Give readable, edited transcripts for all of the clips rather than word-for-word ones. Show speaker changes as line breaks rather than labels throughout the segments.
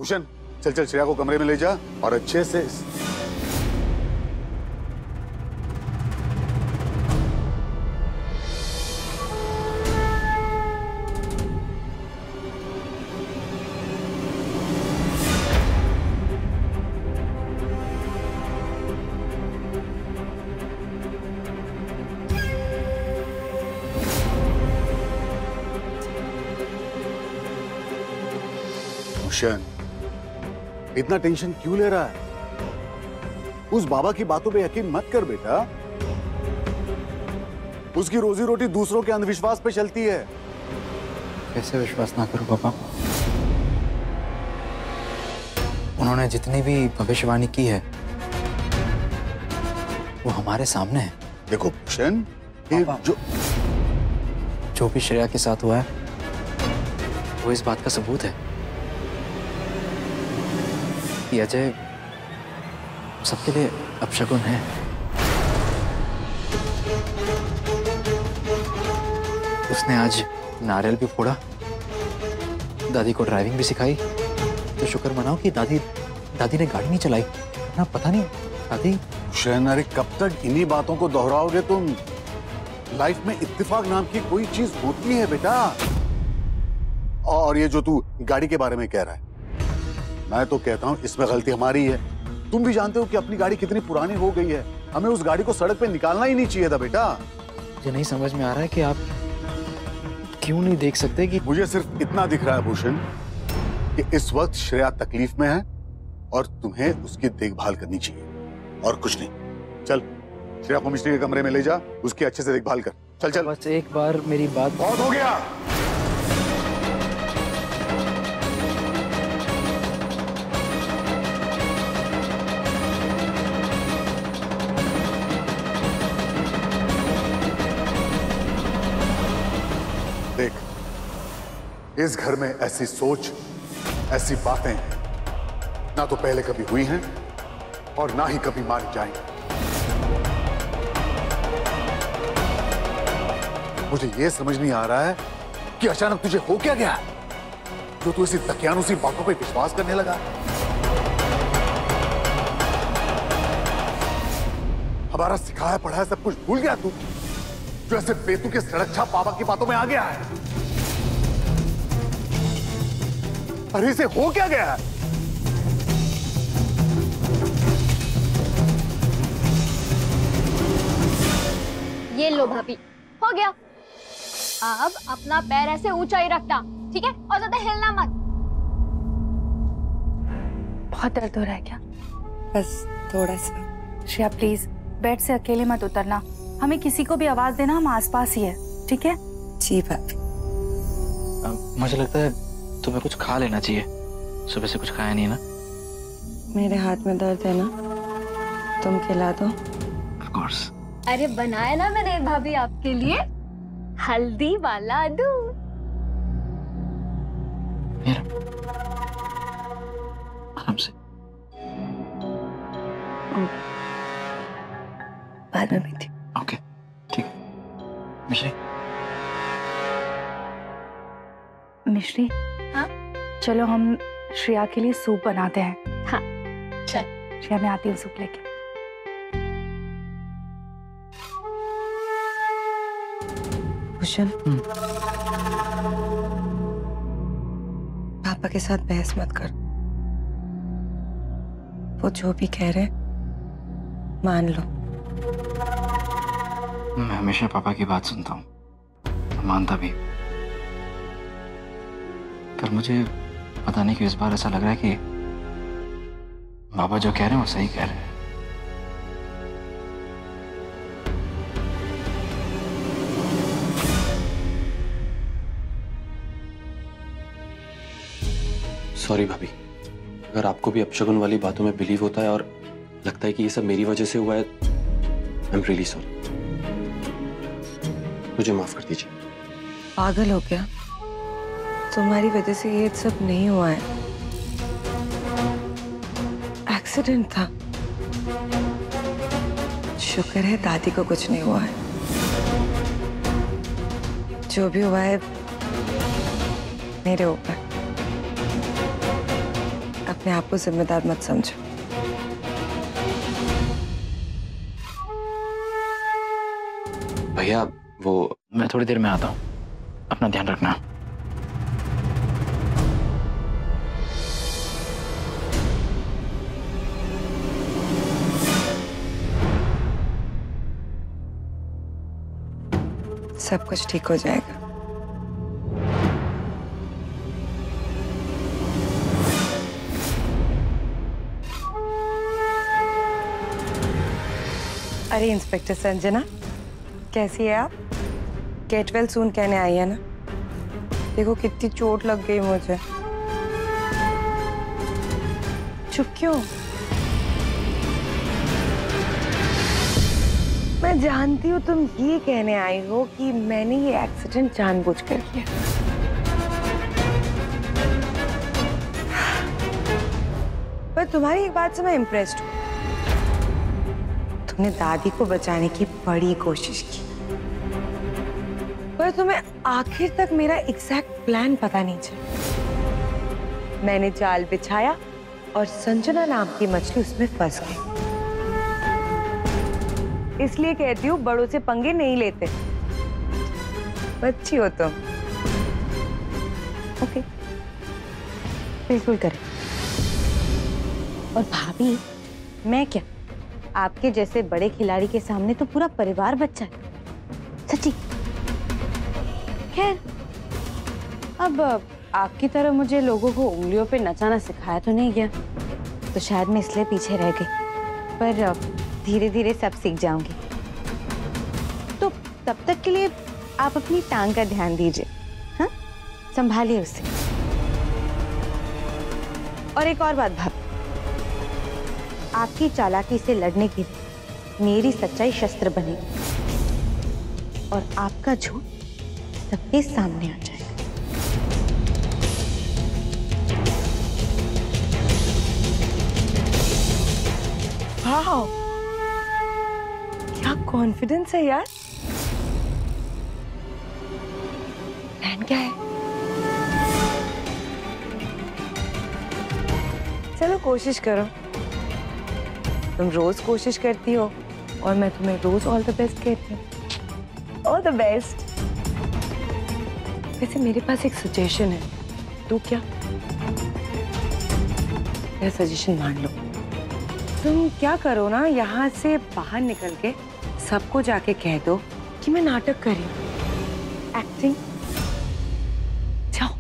भूषण चल चल श्रेया को कमरे में ले जा और अच्छे से भूषण इतना टेंशन क्यों ले रहा है? उस बाबा की बातों पे यकीन मत कर बेटा। उसकी रोजी रोटी दूसरों के अंधविश्वास पे चलती है।
कैसे विश्वास ना करूं पापा? उन्होंने जितनी भी भविष्यवाणी की है वो हमारे सामने है।
देखो भूषण, ये
जो भी श्रेया के साथ हुआ है वो इस बात का सबूत है कि अजय सबके लिए अपशगुन है। उसने आज नारियल भी फोड़ा, दादी को ड्राइविंग भी सिखाई। तो शुक्र मनाओ कि दादी ने गाड़ी नहीं चलाई ना। पता नहीं दादी।
भूषण, अरे कब तक इन्हीं बातों को दोहराओगे तुम? लाइफ में इत्तेफाक नाम की कोई चीज होती है बेटा। और ये जो तू गाड़ी के बारे में कह रहा है, मैं तो कहता हूँ इसमें गलती हमारी है। तुम भी जानते हो कि अपनी गाड़ी कितनी पुरानी हो गई है। हमें उस गाड़ी को सड़क पे निकालना ही नहीं चाहिए था बेटा।
मुझे नहीं समझ में आ रहा है कि आप क्यों नहीं देख सकते कि
मुझे सिर्फ इतना दिख रहा है भूषण कि इस वक्त श्रेया तकलीफ में है और तुम्हें उसकी देखभाल करनी चाहिए और कुछ नहीं। चल श्रेया को मिस्त्री के कमरे में ले जा, उसकी अच्छे से देखभाल कर। चल चल।
बस एक बार मेरी बात।
बहुत हो गया। देख, इस घर में ऐसी सोच, ऐसी बातें ना तो पहले कभी हुई हैं और ना ही कभी मानी जाएंगी। मुझे यह समझ नहीं आ रहा है कि अचानक तुझे हो क्या गया जो तू इसी दकियानुसी बातों पे विश्वास करने लगा। हमारा सिखाया पढ़ाया सब कुछ भूल गया तू, जो ऐसे बेतु के सड़क छाप बाबा की बातों में आ गया है। अरे इसे हो क्या गया?
ये लो भाभी, हो गया। अब अपना पैर ऐसे ऊंचा ही रखना, ठीक है? और ज्यादा हिलना मत।
बहुत दर्द हो रहा है क्या? बस थोड़ा सा। श्रेया प्लीज बेड से अकेले मत उतरना, हमें किसी को भी आवाज देना, हम आसपास ही है, ठीक है? जी भाभी।
मुझे लगता है तुम्हें कुछ खा लेना चाहिए, सुबह से कुछ खाया नहीं है ना।
मेरे हाथ में दर्द है ना, तुम खिला दो।
Of course।
अरे बनाया ना मैंने भाभी आपके लिए हल्दी वाला दूध।
आराम से।
बाद में पीती।
ओके ठीक है।
मिश्री,
हाँ?
चलो हम श्रेया के लिए सूप बनाते हैं।
हाँ चल।
श्रेया मैं आती हूँ सूप लेके। भूषण, पापा के साथ बहस मत कर। वो जो भी कह रहे मान लो।
मैं हमेशा पापा की बात सुनता हूँ, मानता भी। पर मुझे पता नहीं क्यों इस बार ऐसा लग रहा है कि बाबा जो कह रहे हैं वो सही कह रहे हैं।
सॉरी भाभी, अगर आपको भी अपशगुन वाली बातों में बिलीव होता है और लगता है कि ये सब मेरी वजह से हुआ है, आई एम रियली सॉरी। मुझे माफ कर दीजिए।
पागल हो क्या? तुम्हारी वजह से ये सब नहीं हुआ है, एक्सीडेंट था। शुक्र है दादी को कुछ नहीं हुआ है। जो भी हुआ है मेरे ऊपर।
अपने आप को जिम्मेदार मत समझो।
भैया वो
मैं थोड़ी देर में आता हूँ, अपना ध्यान रखना।
सब कुछ ठीक हो जाएगा। अरे इंस्पेक्टर संजना, कैसी है आप? गेट वेल सून कहने आई है ना? देखो कितनी चोट लग गई मुझे। चुप क्यों? मैं जानती हूँ तुम ये कहने आई हो कि मैंने ये एक्सीडेंट जानबूझकर किया। पर तुम्हारी एक बात से मैं इम्प्रेस्ड हूँ। तुमने दादी को बचाने की बड़ी कोशिश की, पर तुम्हें आखिर तक मेरा एग्जैक्ट प्लान पता नहीं चला। मैंने जाल बिछाया और संजना नाम की मछली उसमें फंस गई। इसलिए कहती हूँ बड़ों से पंगे नहीं लेते। बच्ची हो तुम। ओके, बिल्कुल करें। और भाभी, मैं क्या, आपके जैसे बड़े खिलाड़ी के सामने तो पूरा परिवार बच्चा है, सच्ची। खैर, अब आपकी तरह मुझे लोगों को उंगलियों पे नचाना सिखाया तो नहीं गया, तो शायद मैं इसलिए पीछे रह गई। पर धीरे धीरे सब सीख जाऊंगी। तो तब तक के लिए आप अपनी टांग का ध्यान दीजिए, हाँ? संभालिए उसे। और एक और बात भाभी, आपकी चालाकी से लड़ने के लिए मेरी सच्चाई शस्त्र बनेगी और आपका झूठ सबके सामने आ जाएगा। वाह, क्या कॉन्फिडेंस है यार। प्लान क्या है? चलो कोशिश करो। तुम रोज कोशिश करती हो और मैं तुम्हें रोज ऑल द बेस्ट कहती हूँ। All the best. वैसे मेरे पास एक सजेशन है, तू क्या? मेरा सजेशन मान लो। तुम क्या करो ना, यहाँ से बाहर निकल के सबको जाके कह दो कि मैं नाटक कर रही हूँ, एक्टिंग। जाओ।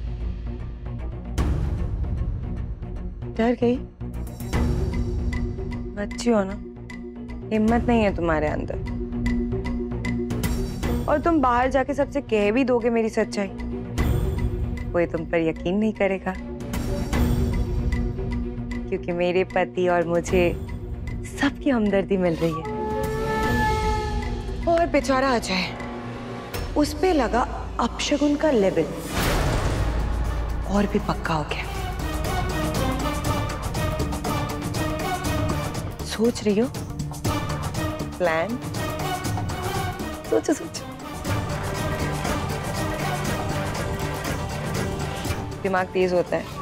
डर गई? बच्ची हो ना, हिम्मत नहीं है तुम्हारे अंदर। और तुम बाहर जाके सबसे कह भी दोगे मेरी सच्चाई, कोई तुम पर यकीन नहीं करेगा, क्योंकि मेरे पति और मुझे सबकी हमदर्दी मिल रही है। और बेचारा अजय, उस पे लगा अपशगुन का लेवल और भी पक्का हो गया। सोच रही हो प्लान? सोचो सोचो। दिमाग तेज होता है।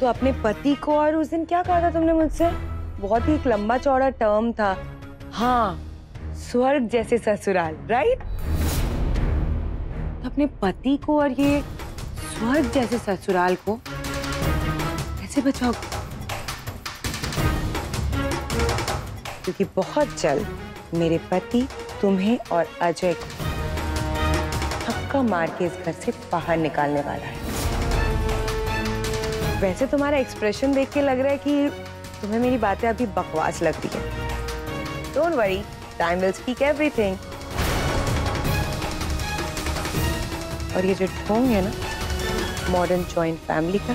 तो अपने पति को, और उस दिन क्या कहा था तुमने मुझसे? बहुत ही एक लंबा चौड़ा टर्म था। हाँ, स्वर्ग जैसे ससुराल, राइट? अपने पति को और ये स्वर्ग जैसे ससुराल को कैसे बचाओगे? क्योंकि बहुत जल्द मेरे पति तुम्हें और अजय को धक्का मार के इस घर से बाहर निकालने वाला है। वैसे तुम्हारा एक्सप्रेशन देख के लग रहा है कि तुम्हें मेरी बातें अभी बकवास लग रही है। Don't worry, time will speak everything. और ये जो ढोंग है ना मॉडर्न जॉइंट फैमिली का,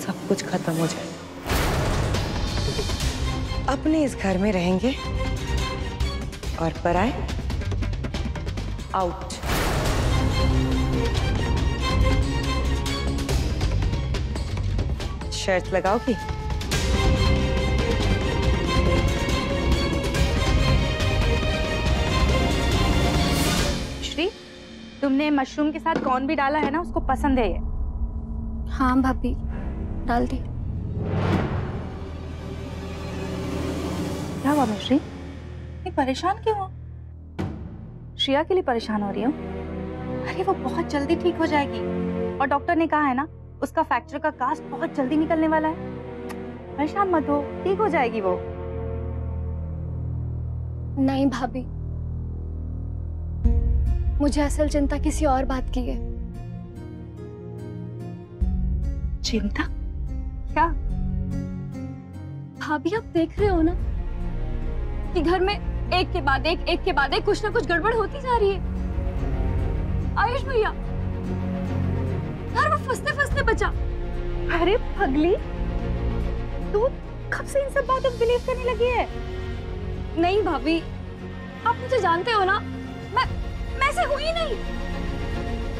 सब कुछ खत्म हो जाएगा। अपने इस घर में रहेंगे और पराए आउट। शर्त लगाओगी?
श्री, तुमने मशरूम के साथ कॉर्न भी डाला है ना, उसको पसंद है ये।
हाँ भाभी, डाल दी।
क्या हुआ मिश्री, ये परेशान क्यों हो? श्रेया के लिए परेशान हो रही हो? अरे वो बहुत जल्दी ठीक हो जाएगी, और डॉक्टर ने कहा है ना उसका फ्रैक्चर का कास्ट बहुत जल्दी निकलने वाला है। परेशान मत हो, ठीक हो जाएगी वो।
नहीं भाभी, मुझे असल चिंता किसी और बात की है।
चिंता? क्या?
भाभी आप देख रहे हो ना कि घर में एक के बाद एक कुछ ना कुछ गड़बड़ होती जा रही है। आयुष भैया, यार वो फंसते फंसते बचा।
अरे पगली, तू कब से इन सब बातों में बिलीव करने लगी है?
नहीं भाभी, आप मुझे जानते हो ना, मैं ऐसे हुई नहीं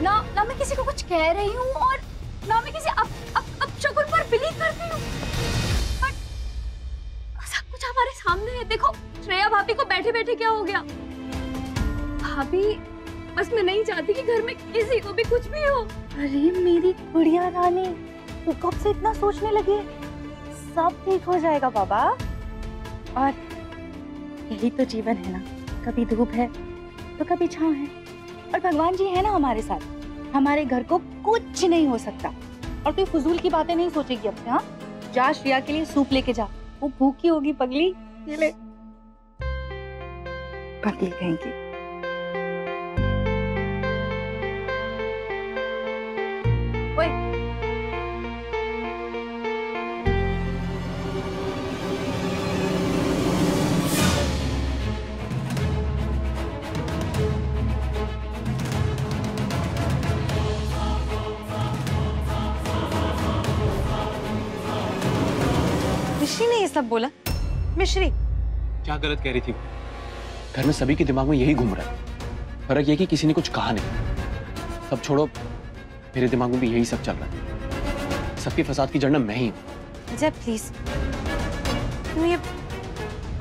ना मैं किसी को कुछ कह रही हूँ और ना मैं किसी अपशकुन पर बिलीव करती हूँ। बट सब कुछ हमारे सामने है। देखो श्रेया भाभी को बैठे बैठे क्या हो गया। भाभी बस मैं नहीं चाहती कि घर में किसी को भी कुछ भी हो।
अरे मेरी गुड़िया रानी, तू कब से इतना सोचने लगी? सब ठीक हो जाएगा बाबा। और यही तो जीवन है ना, कभी धूप है तो कभी छांव है, और भगवान जी है ना हमारे साथ। हमारे घर को कुछ नहीं हो सकता। और तू फजूल की बातें नहीं सोचेगी अब से। हाँ, जा श्रेया के लिए सूप लेके जा, वो भूखी होगी पगली। ये ले, पगली कहेंगी। ओए,
मिश्री ने ये सब बोला? मिश्री
क्या गलत कह रही थी? घर में सभी के दिमाग में यही घूम रहा है। फर्क ये कि किसी ने कुछ कहा नहीं। सब छोड़ो, मेरे दिमाग में भी यही सब चल रहा है। सबके फसाद की जड़ मैं ही हूँ।
अजय प्लीज, तुम ये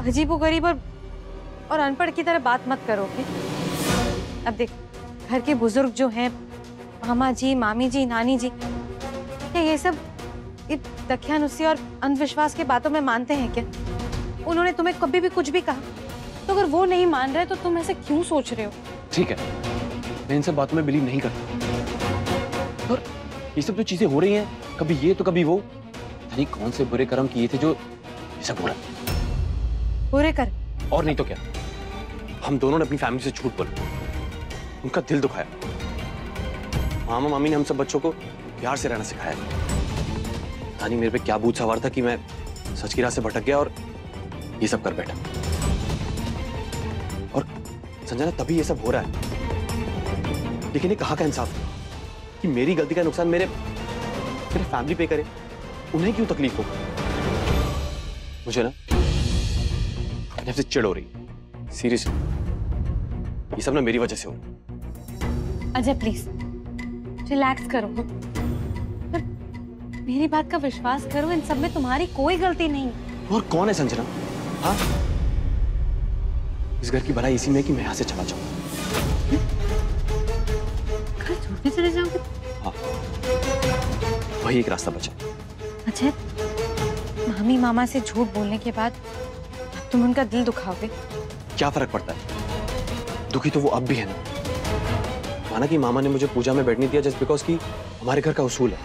अजीबोगरीब और अनपढ़ की तरह बात मत करो। अब देख, घर के बुजुर्ग जो हैं, मामा जी, मामी जी, नानी जी, क्या ये सब दख्यानुसी और अंधविश्वास के बातों में मानते हैं क्या? उन्होंने तुम्हें कभी भी कुछ भी कहा तो अगर वो नहीं मान रहे तो तुम ऐसे क्यों सोच रहे हो?
ठीक है, मैं इन सब बातों में बिलीव नहीं करता। और ये सब जो चीजें हो रही हैं, कभी ये तो कभी वो, पता नहीं कौन से बुरे कर्म किए थे जो ये सब हो रहा है।
बुरे कर?
और नहीं तो क्या, हम दोनों ने अपनी फैमिली से झूठ बोला, उनका दिल दुखाया। मामा मामी ने हम सब बच्चों को प्यार से रहना सिखाया। तानी मेरे पे क्या भूत सवार था कि मैं सच की राह से भटक गया और ये सब कर बैठा। और संजना, तभी ये सब हो रहा है। लेकिन ये कहाँ का इंसाफ है कि मेरी गलती का नुकसान मेरे फैमिली पे करे, उन्हें क्यों तकलीफ हो? मुझे ना अपने से चिढ़ हो रही, सीरियसली। ये सब ना मेरी वजह से हो रहा।
अजय प्लीज रिलैक्स करो, मेरी बात का विश्वास करो। इन सब में तुम्हारी कोई गलती नहीं।
और कौन है संजना? हाँ, इस घर की भलाई इसी में कि मैं यहाँ से चला जाऊं।
घर छोड़ के चले जाओगे?
हाँ, वही एक रास्ता बचा।
अजय, मामी मामा से झूठ बोलने के बाद अब तुम उनका दिल दुखाओगे?
क्या फर्क पड़ता है? दुखी तो वो अब भी है ना। माना कि मामा ने मुझे पूजा में बैठने दिया जस्ट बिकॉज कि हमारे घर का उसूल है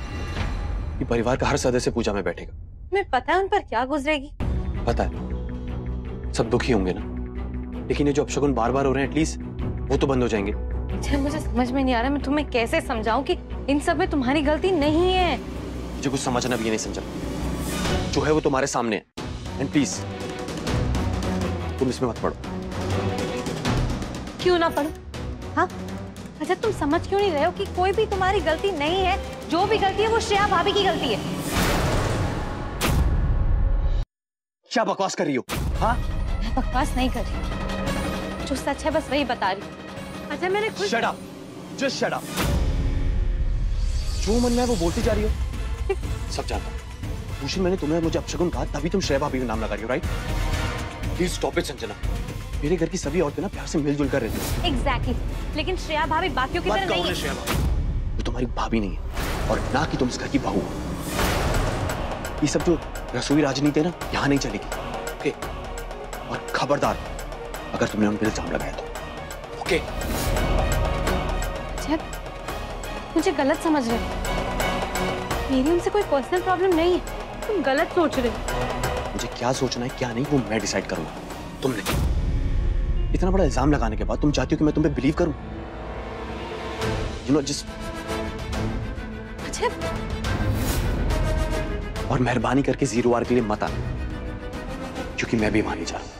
कि परिवार का हर सदस्य पूजा में बैठेगा।
तुम्हें पता है उन पर क्या गुजरेगी?
पता है, सब दुखी होंगे ना, लेकिन ये जो अपशगुन बार बार हो रहे हैं, एटलीस्ट वो तो बंद हो जाएंगे।
मुझे समझ में नहीं आ रहा मैं तुम्हें कैसे समझाऊं कि इन सब में तुम्हारी गलती नहीं है।
मुझे कुछ समझना भी नहीं समझा, जो है वो तुम्हारे सामने है। एंड प्लीज तुम इसमें मत पड़ो।
क्यों ना पढ़ो? हाँ, अच्छा तुम समझ क्यों नहीं रहे हो कि कोई भी तुम्हारी गलती नहीं है? जो भी गलती है वो श्रेया भाभी की गलती है।
क्या बकवास कर रही हो? हाँ,
मैं बकवास नहीं कर रही, जो सच है बस वही बता रही। अच्छा मैंने खुद
shut up, just shut up. जो मन में है वो बोलती जा रही हो। सब जानता हूं। उसी मैंने तुम्हें मुझे अपशगुन कहा, तभी तुम श्रेया भाभी का नाम लगा रही हो, right? Please stop it Sanjana, मेरे घर की सभी औरतें ना प्यार से मिलजुल कर रहती हैं।
एग्जैक्टली लेकिन श्रेया भाभी बाकियों की तरह नहीं है।
श्रेया भाभी, वो तुम्हारी भाभी नहीं है और ना कि तुम इस घर की बहू हो। ये सब जो रसोई राजनीति है ना, यहाँ नहीं चलेगी। ओके? और खबरदार अगर तुमने उन पर इल्जाम लगाया तो। ओके?
मुझे गलत समझ रहे हो। मेरी उनसे कोई पर्सनल प्रॉब्लम नहीं है, तुम गलत सोच रहे हो।
मुझे क्या सोचना है क्या नहीं वो मैं डिसाइड करूंगा, तुम नहीं। इतना बड़ा इल्जाम लगाने के बाद तुम चाहती हो कि मैं तुम पे बिलीव करूं? You know just.
अच्छा
और मेहरबानी करके 0 आवर के लिए मत आना, क्योंकि मैं भी वहां नहीं जा रहा।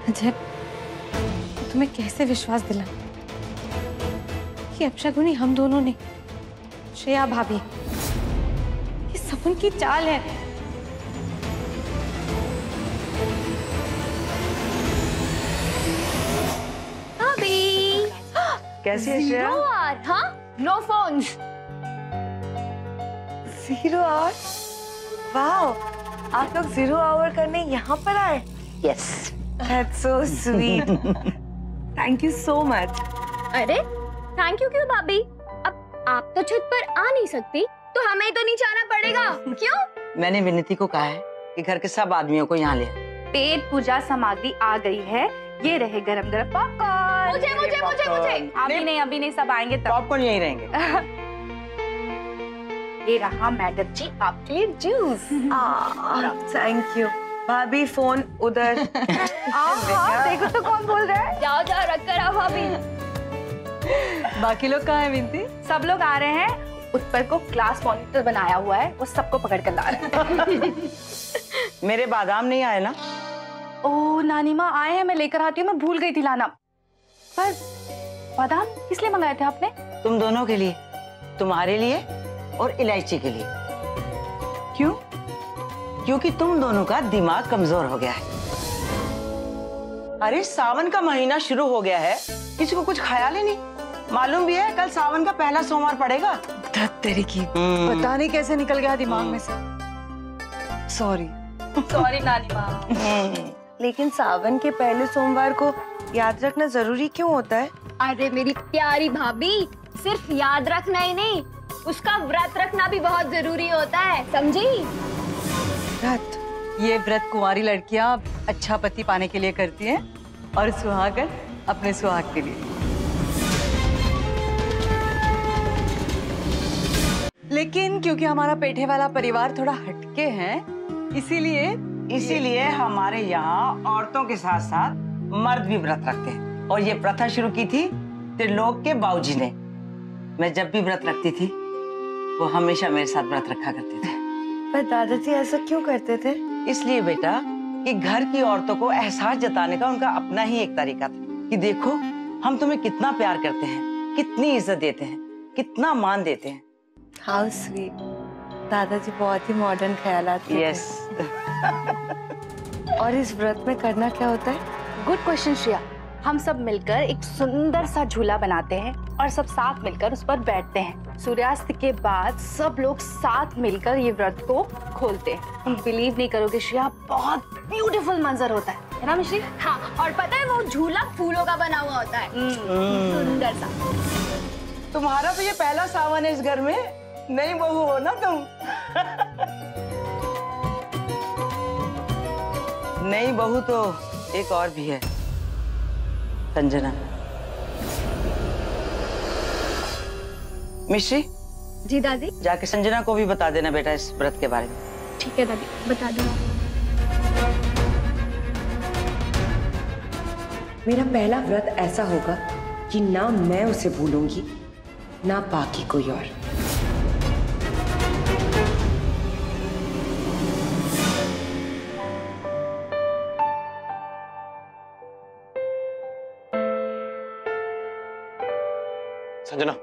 अजय, तुम्हें कैसे विश्वास दिला कि अपशगुनी हम दोनों ने, श्रेया भाभी, ये सब उनकी चाल है।
भाभी
कैसी है श्रेया?
0 आवर, हाँ नो फोन्स।
0 आवर? वाओ, आप लोग 0 आवर करने यहाँ पर आए?
Yes.
That's so sweet. Thank you so much.
अरे थैंक यू क्यों भाभी? अब आप तो छत पर आ नहीं सकती तो हमें तो नीचे आना पड़ेगा। क्यों?
मैंने विनती को कहा है कि घर के सब आदमियों को यहाँ ले आए।
पेट पूजा सामग्री आ गई है, ये रहे गरम गरम पॉपकॉर्न।
मुझे मुझे मुझे मुझे
अभी नहीं सब आएंगे तब।
पॉपकॉर्न यहीं रहेंगे।
ये रहा मैडम जी आपके लिए जूस।
Thank you. भाभी फोन उधर।
देखो तो कौन बोल रहा है।
जाओ जाओ रख कर आओ भाभी।
बाकी लोग कहाँ हैं विनती?
सब लोग आ रहे हैं। उत्पल को क्लास मॉनिटर बनाया हुआ है, वो सबको पकड़ कर ला रहा है।
मेरे बादाम नहीं आए ना?
ओ नानी माँ आए हैं, मैं लेकर आती हूँ, मैं भूल गई थी लाना। पर बादाम किस लिए मंगाए थे आपने?
तुम दोनों के लिए, तुम्हारे लिए और इलायची के लिए।
क्यों?
क्योंकि तुम दोनों का दिमाग कमजोर हो गया है। अरे सावन का महीना शुरू हो गया है, किसी को कुछ ख्याल ही नहीं। मालूम भी है कल सावन का पहला सोमवार पड़ेगा।
तेरी की
पता नहीं कैसे निकल गया दिमाग में से।
सॉरी।
सॉरी नानी माँ।
लेकिन सावन के पहले सोमवार को याद रखना जरूरी क्यों होता है?
अरे मेरी प्यारी भाभी, सिर्फ याद रखना ही नहीं, उसका व्रत रखना भी बहुत जरूरी होता है, समझी?
व्रत?
ये व्रत कुंवारी लड़कियां अच्छा पति पाने के लिए करती हैं और सुहागन अपने सुहाग के लिए। लेकिन क्योंकि हमारा पेठे वाला परिवार थोड़ा हटके हैं,
इसीलिए हमारे यहाँ औरतों के साथ साथ मर्द भी व्रत रखते हैं। और ये प्रथा शुरू की थी त्रिलोक के बाबूजी ने। मैं जब भी व्रत रखती थी वो हमेशा मेरे साथ व्रत रखा करते थे।
पर दादाजी ऐसा क्यों करते थे?
इसलिए बेटा कि घर की औरतों को एहसास जताने का उनका अपना ही एक तरीका था कि देखो हम तुम्हें कितना प्यार करते हैं, कितनी इज्जत देते हैं, कितना मान देते हैं।
How sweet. दादाजी बहुत ही मॉडर्न ख्यालात के
यस।
थे। और इस व्रत में करना क्या होता है?
Good question Shreya. हम सब मिलकर एक सुंदर सा झूला बनाते हैं और सब साथ मिलकर उस पर बैठते हैं। सूर्यास्त के बाद सब लोग साथ मिलकर ये व्रत को खोलते हैं। तुम बिलीव नहीं करोगे श्रेया, बहुत ब्यूटीफुल मंजर होता है ना मिश्री?
हाँ, और पता है वो झूला फूलों का बना हुआ होता है, सुंदर सा।
तुम्हारा तो ये पहला सावन है इस घर में, नई बहू हो ना तुम। नई बहू तो एक और भी है, संजना। मिश्री
जी दादी।
जाके संजना को भी बता देना बेटा इस व्रत के बारे में।
ठीक है दादी, बता दो।
मेरा पहला व्रत ऐसा होगा कि ना मैं उसे भूलूंगी ना बाकी कोई और।
संजना,